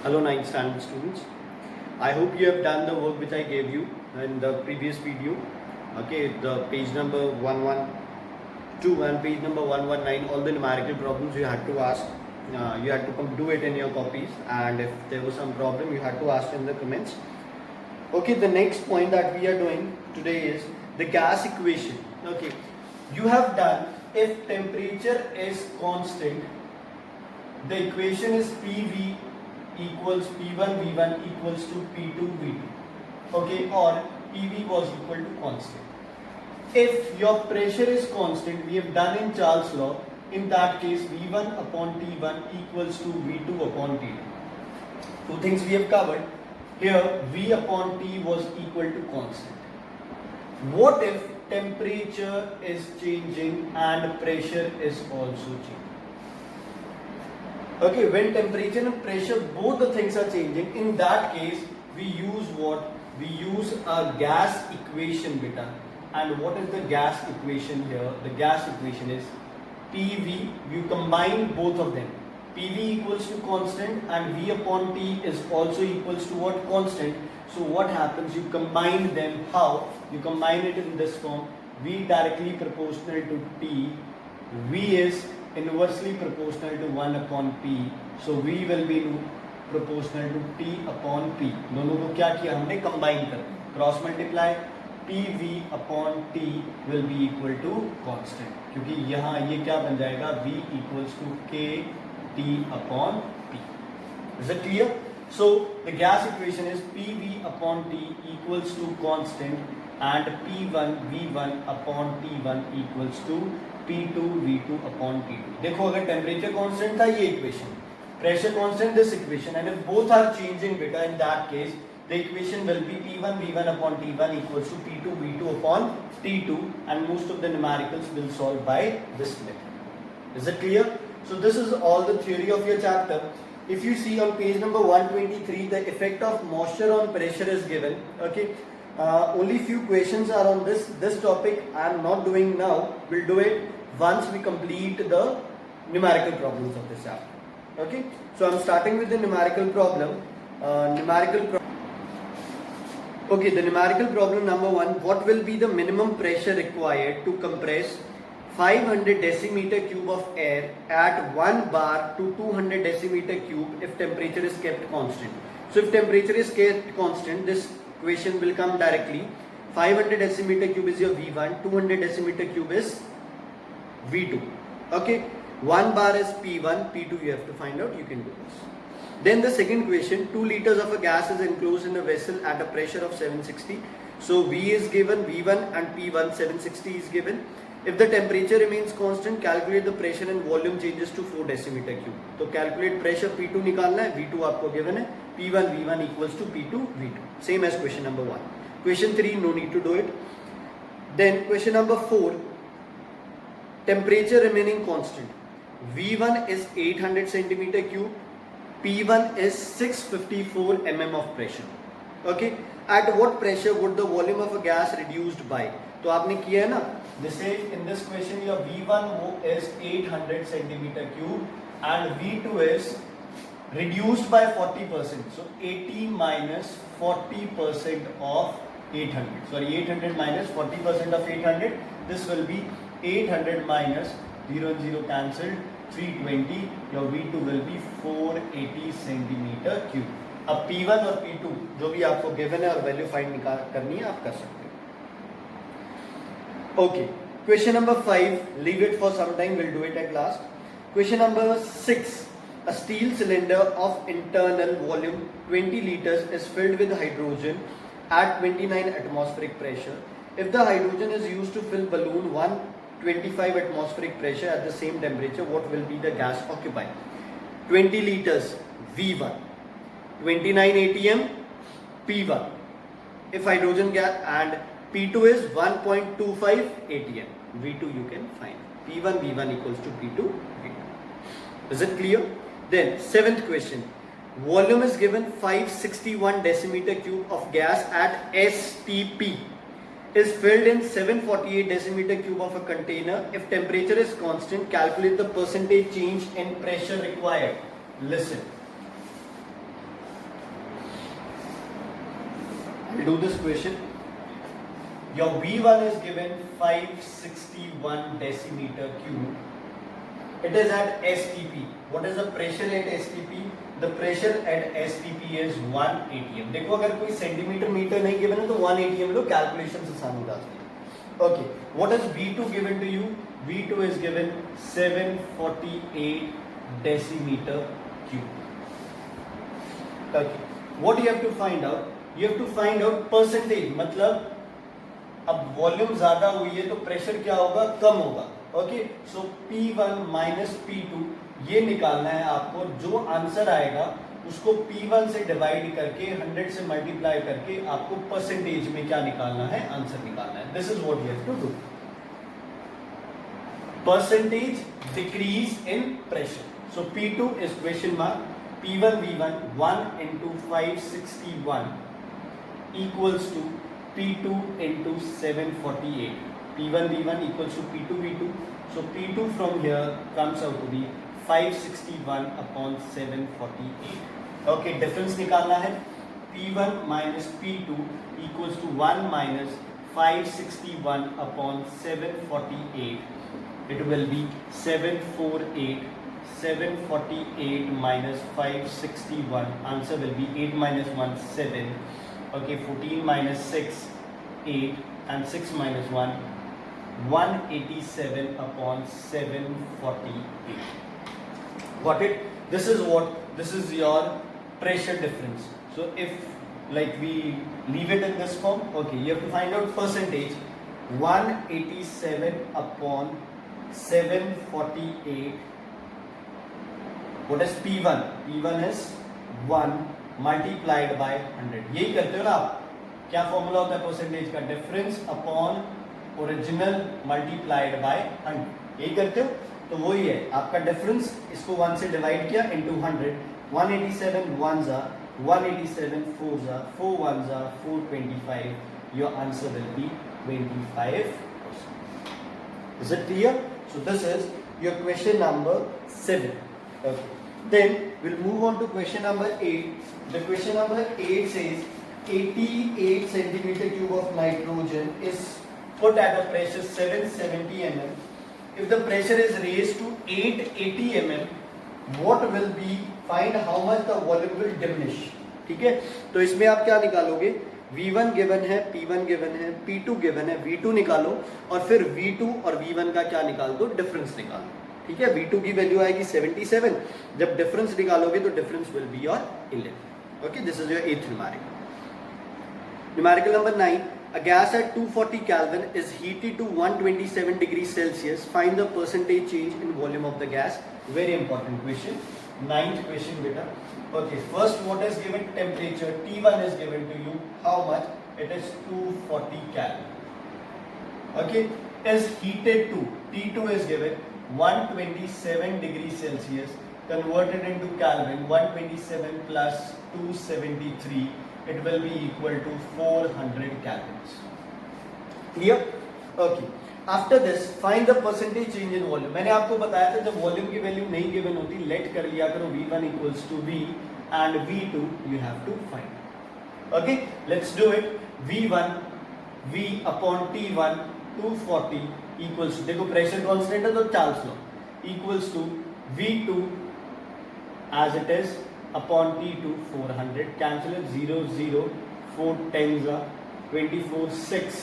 Hello 9th standard students. I hope you have done the work which I gave you in the previous video. Okay, the page number 112 and page number 119, all the numerical problems you had to ask. You had to do it in your copies, and if there was some problem you had to ask in the comments. Okay, the next point that we are doing today is the gas equation. Okay, you have done if temperature is constant, the equation is PV equals P1 V1 equals to P2 V2. Okay, or PV was equal to constant. If your pressure is constant, we have done in Charles law, in that case V1 upon T1 equals to V2 upon T2. Two things we have covered. Here V upon T was equal to constant. What if temperature is changing and pressure is also changing? Okay, when temperature and pressure, both the things are changing, in that case we use what? We use a gas equation beta. And what is the gas equation here? The gas equation is PV, you combine both of them. PV equals to constant and V upon T is also equals to what? Constant. So what happens? You combine them. How? You combine it in this form. V directly proportional to T. V is inversely proportional to 1 upon P. So V will be proportional to T upon P. दोनों को क्या किया हमने? Combine कर cross multiply. PV upon T will be equal to constant, क्योंकि यहाँ ये क्या बन जाएगा? V equals to K T upon P. Is it clear? So the gas equation is PV upon T equals to constant and P1 V1 upon T1 equals to P2 V2 upon T2. देखो अगर temperature constant था ये equation, pressure constant this equation, and if both are changing beta, in that case the equation will be P1 V1 upon T1 equals to P2 V2 upon T2, and most of the numericals will solve by this method. Is it clear? So this is all the theory of your chapter. If you see on page number 123, the effect of moisture on pressure is given. Okay. Only few questions are on this topic. I am not doing now. We'll do it once we complete the numerical problems of this chapter. Okay. So I'm starting with the numerical problem. Okay, the numerical problem number 1. What will be the minimum pressure required to compress 500 decimeter cube of air at 1 bar to 200 decimeter cube if temperature is kept constant? So if temperature is kept constant, this equation will come directly. 500 decimeter cube is your V1, 200 decimeter cube is V2. Okay, 1 bar is P1, P2 you have to find out, you can do this. Then the second question, 2 liters of a gas is enclosed in a vessel at a pressure of 760. So V is given, V1 and P1, 760 is given. If the temperature remains constant, calculate the pressure and volume changes to 4 decimeter cube. So calculate pressure P2 निकालना है, V2 आपको given है, P1 V1 equals to P2 V2. Same as question number 1. Question 3, no need to do it. Then question number 4, temperature remaining constant. V1 is 800 centimeter cube, P1 is 654 mm of pressure. Okay, at what pressure would the volume of a gas reduced by? तो आपने किया है ना, जैसे in this question your V1 is 800 centimeter cube and V2 is reduced by 40%. So 80 minus 40% of 800. Sorry, 800 minus 40% of 800. This will be 800 minus 0 and 0 cancelled. 320, your V2 will be 480 centimeter cube. अब P1 और P2 जो भी आपको given है और value find करनी है आप कर सकते हो. Okay, question number 5, leave it for some time, we'll do it at last. Question number 6, a steel cylinder of internal volume 20 liters is filled with hydrogen at 29 atmospheric pressure. If the hydrogen is used to fill balloon 125 atmospheric pressure at the same temperature, what will be the gas occupied? 20 liters V1, 29 atm P1. If hydrogen gas, and P2 is 1.25 atm, V2 you can find. P1 V1 equals to P2 V2. Is it clear? Then 7th question, volume is given 561 decimeter cube of gas at STP is filled in 748 decimeter cube of a container. If temperature is constant, calculate the percentage change in pressure required. Listen, do this question. Your V1 is given 561 decimeter cube. It is at STP. What is the pressure at STP? The pressure at STP is 1 atm. देखो अगर कोई centimetre metre नहीं given है तो 1 atm लो, calculation आसान हो जाती है. Okay, what is V2 given to you? V2 is given 748 decimeter cube. Okay, what you have to find out? You have to find out percentage. मतलब अब वॉल्यूम ज्यादा हुई है तो प्रेशर क्या होगा? कम होगा. ओके, सो P1 माइनस P2 ये निकालना है आपको. जो आंसर आएगा उसको P1 से डिवाइड करके 100 से मल्टीप्लाई करके आपको परसेंटेज में क्या निकालना है? आंसर निकालना है. This is what you have to do. Percentage decrease in pressure. So P2 is question mark. P1 V1 1 into 561 equals to P2 into 748. P1 V1 equals to P2 V2. So P2 from here comes out to be 561 upon 748. Okay, difference निकालना है. P1 minus P2 equals to 1 minus 561 upon 748. It will be 748. 748 minus 561. Answer will be 8 minus 1 7. Okay, 14 minus 6 8 and 6 minus 1 187 upon 748. Got it? This is what, this is your pressure difference. So if like we leave it in this form, okay, you have to find out percentage. 187 upon 748. What is P1? P1 is 1 multiplied by 100. यही करते हो ना आप. क्या formula होता है percentage का? Difference upon original multiplied by 100. यही करते हो. तो वही है आपका डिफरेंस. इसको 1 से डिवाइड किया into 100. 187 1s are 187 4s are 4 1s are 425. Your answer will be 25%. Is it clear? So this is your question number 7. Okay. Then we'll move on to question number 8. The question number 8 says 88 centimeter cube of nitrogen is put at a pressure 770 mm. If the pressure is raised to 880 mm, what will be, find how much the volume will diminish. ठीक है, तो इसमें आप क्या निकालोगे? V1 given है, P1 given है, P2 given है, V2 निकालो और फिर V2 और V1 का क्या निकाल दो? डिफरेंस निकालो. ठीक है, V2 की वैल्यू आएगी 77. जब डिफरेंस निकालोगे तो difference will be your 11. Okay, this is your 8th numerical. Numerical number 9. A gas at 240 Kelvin is heated to 127 degrees Celsius. Find the percentage change in volume of the gas. Very important question. 9th question beta. Okay, first what is given? Temperature. T1 is given to you. How much? It is 240 Kelvin. Okay, is heated to. T2 is given 127 degrees Celsius. Converted into Kelvin. 127 plus 273. It will be equal to 400 kelvins. Clear? Okay. After this, find the percentage change in volume. मैंने आपको बताया था जब volume की value नहीं given होती, late कर लिया करो V1 equals to V and V2 you have to find. Okay, let's do it. V1 V upon T1 240 equals to, देखो प्रेशर कांस्टेंट है तो Charles law, equals to V2 as it is upon T2 400. Cancel it. 0 0 4 10s are 24 6.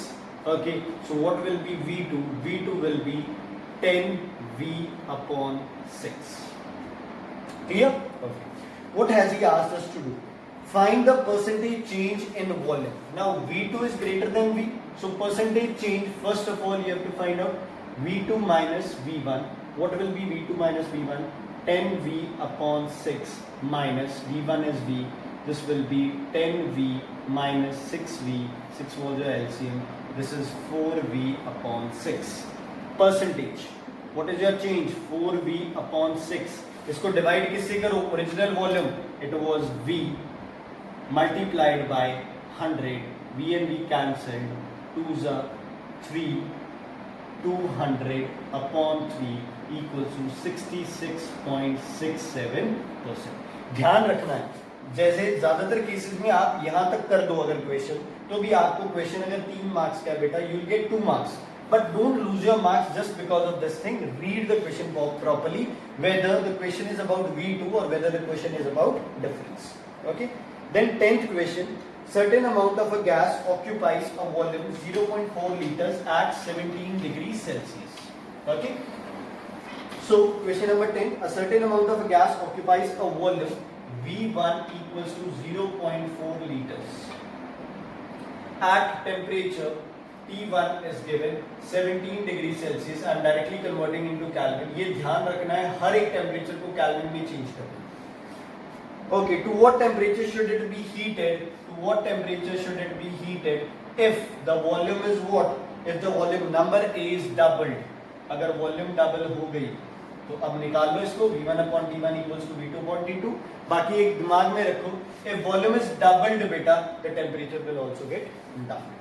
Okay, so what will be V2? V2 will be 10 V upon 6. Clear? Okay. What has he asked us to do? Find the percentage change in volume. Now V2 is greater than V, so percentage change, first of all you have to find out V2 minus V1. What will be V2 minus V1? 10V upon 6 minus V1 is V. This will be 10V minus 6V. 6 was your LCM. This is 4V upon 6. Percentage. What is your change? 4V upon 6. इसको divide किससे करो? Original volume. It was V multiplied by 100. V and V cancelled. 2s are 3. 200 upon 3 equals to 66.67%. ध्यान रखना है, जैसे ज्यादातर cases में आप यहां तक कर दो अगर क्वेश्चन, तो भी आपको क्वेश्चन अगर 3 मार्क्स का है बेटा, you will get 2 marks. But don't lose your marks just because of this thing. Read the question properly, whether the question is about V2 or whether the question is about difference. Okay. Then 10th question. Certain amount of a gas occupies a volume 0.4 liters at 17 degrees Celsius. Okay. So question number 10. A certain amount of a gas occupies a volume V1 equals to 0.4 liters at temperature T1 is given 17 degree Celsius. I am directly converting into Kelvin. ये ध्यान रखना है, हर एक temperature को Kelvin में change करना. Okay, to what temperature should it be heated? To what temperature should it be heated if the volume is what? If the volume number is doubled. अगर volume double हो गई तो अब निकाल लो इसको, V1 upon T1 equals to V2 upon T2. बाकी एक दिमाग में रखो, if volume is doubled बेटा, the temperature will also get doubled.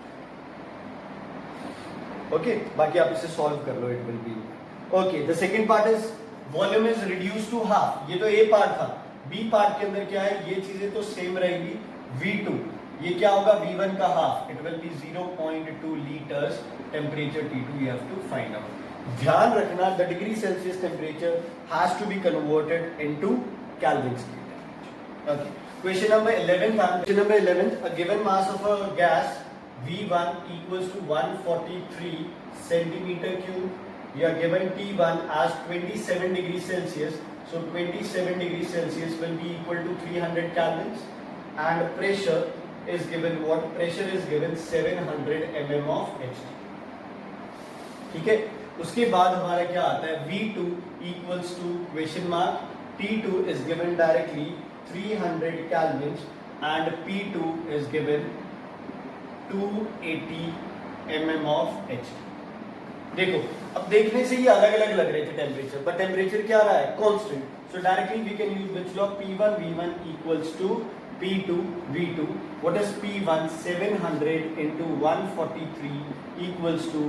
Okay बाकी आप इसे सॉल्व कर लो, it will be okay. The second part is volume is reduce to half. ये तो ए पार्ट था. बी पार्ट के अंदर क्या है, ये चीजें तो सेम रहेंगी. V2 ये क्या होगा, V1 का half, it will be 0.2 litres. Temperature T2 you have to find out. ध्यान रखना, the degree Celsius temperature has to be converted into Kelvin scale. Okay. Question number 11 था. Question number 11, a given mass of a gas V1 equals to 143 centimeter cube. You are given T1 as 27 degrees Celsius. So 27 degrees Celsius will be equal to 300 kelvins. And pressure is given what? Pressure is given 700 mm of Hg. ठीक है. उसके बाद हमारा क्या आता है, V2 equals to question mark T2 is given directly 300 kelvins and P2 is given 280 mm of H. देखो अब देखने से ये अलग अलग लग रहे थे टेम्परेचर, बट टेम्परेचर क्या रहा है, constant. So directly we can use which law, P1 V1 equals to P2 V2. What is P1? 700 into 143 equals to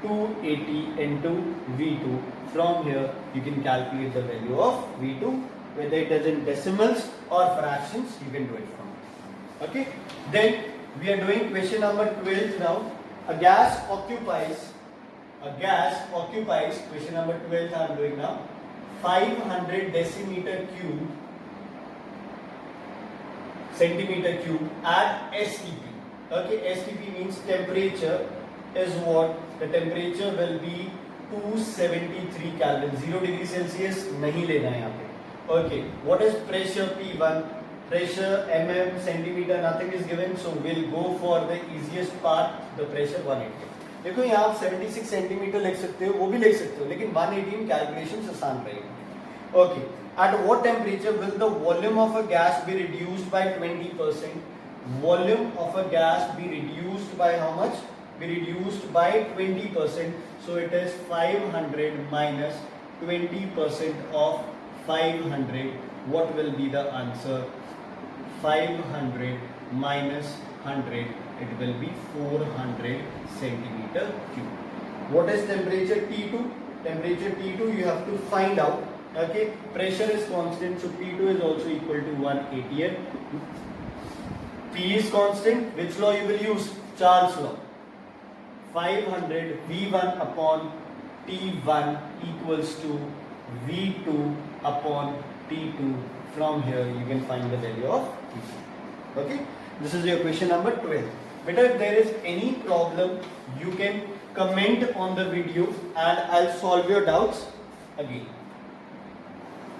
280 into V2. From here you can calculate the value of V2, whether it is in decimals or fractions, you can do it from it. Okay. Then we are doing question number 12 now. A gas occupies, question number 12 I am doing now, 500 centimeter cube at STP. Okay, STP means temperature is what? The temperature will be 273 Kelvin. 0 degree Celsius नहीं लेना है यहाँ पे. Okay, what is pressure P1? Pressure mm, centimeter, nothing is given, so we'll go for the easiest part, the pressure 180. देखो यहाँ आप 76 centimetre लिख सकते हो, वो भी लिख सकते हो, लेकिन 118 कैलकुलेशन आसान रहेगी. Okay. At what temperature will the volume of a gas be reduced by 20%? Volume of a gas be reduced by how much? Be reduced by 20%. So it is 500 minus 20% of 500. What will be the answer? 500 minus 100, it will be 400 centimeter cube. What is temperature T2? Temperature T2 you have to find out. Okay, pressure is constant, so P2 is also equal to 180. P is constant. Which law you will use? Charles law. 500 V1 upon T1 equals to V2 upon T2. From here you can find the value of T2. Okay, this is your question number 12. Beta, if there is any problem, you can comment on the video and I'll solve your doubts again.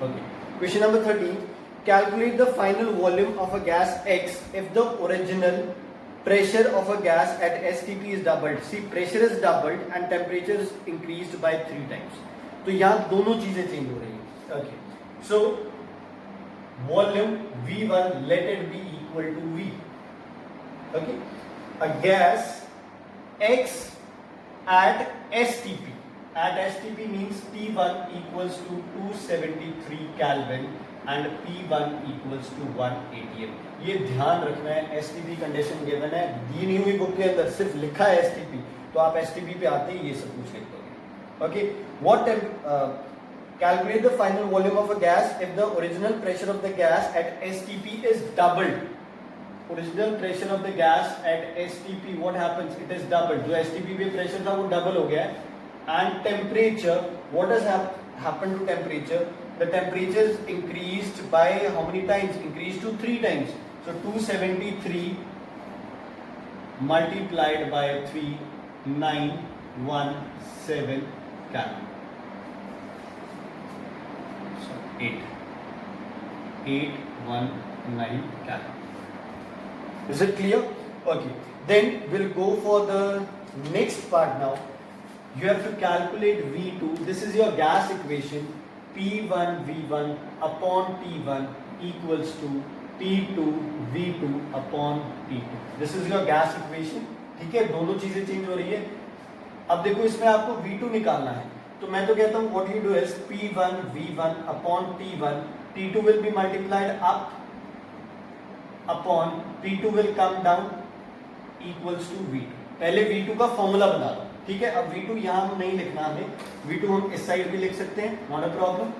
Okay, question number 13. Calculate the final volume of a gas X if the original pressure of a gas at STP is doubled. See, pressure is doubled and temperature is increased by 3 times. तो यहाँ दोनों चीजें change हो रही हैं. Okay, so volume V1 let it be equal to V. Okay, a gas X at STP. At STP means T1 equals to 273 Kelvin and P1 equals to 180. ये ध्यान रखना है, STP कंडीशन गिवन है, दी नहीं हुई बुक के अंदर, सिर्फ लिखा है STP, तो आप STP पे आते ही ये सब कुछ लिख दोगे. Okay, what Calculate the final volume of a gas if the original pressure of the gas at STP is doubled. Original pressure of the gas at STP, what happens? It is doubled. जो STP पे pressure था वो double हो गया है. And temperature, what has happened to temperature? The temperature is increased by how many times? Increased to 3 times. So 273 multiplied by 3, 917 Kelvin. 819 Kelvin. Is it clear? Okay. Then we'll go for the next part now. You have to calculate V2. This is your gas equation. P1 V1 upon T1 equals to T2 V2 upon T2. This is your gas equation. ठीक है, दोनों चीजें change हो रही है. अब देखो इसमें आपको V2 निकालना है, तो मैं तो कहता हूँ what you do is P1 V1 upon T1, T2 will be multiplied up upon P2 will come down equals to V2. पहले V2 का फॉर्मूला बना लो, ठीक है. अब V2 यहाँ हम नहीं लिखना, हमें V2 हम इस साइड भी लिख सकते हैं, not a problem.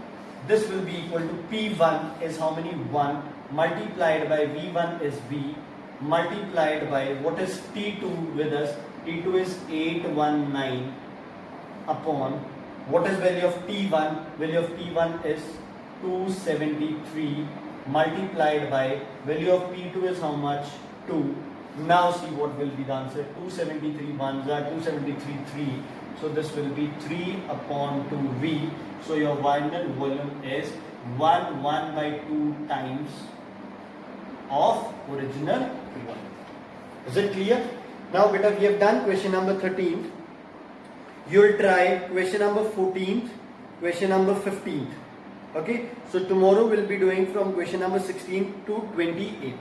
This will be equal to P1 is how many? 1 multiplied by V1 is V multiplied by what is T2 with us? T2 is 819 upon what is value of T1? Value of T1 is 273 multiplied by value of P2 is how much? 2. Now see what will be the answer. 273 ones are 273 3. So this will be 3 upon 2V. So your final volume is 1 by 2 times of original one. Is it clear? Now beta, we have done question number 13th. You will try question number 14th, question number 15th. Okay. So tomorrow we'll be doing from question number 16 to 28.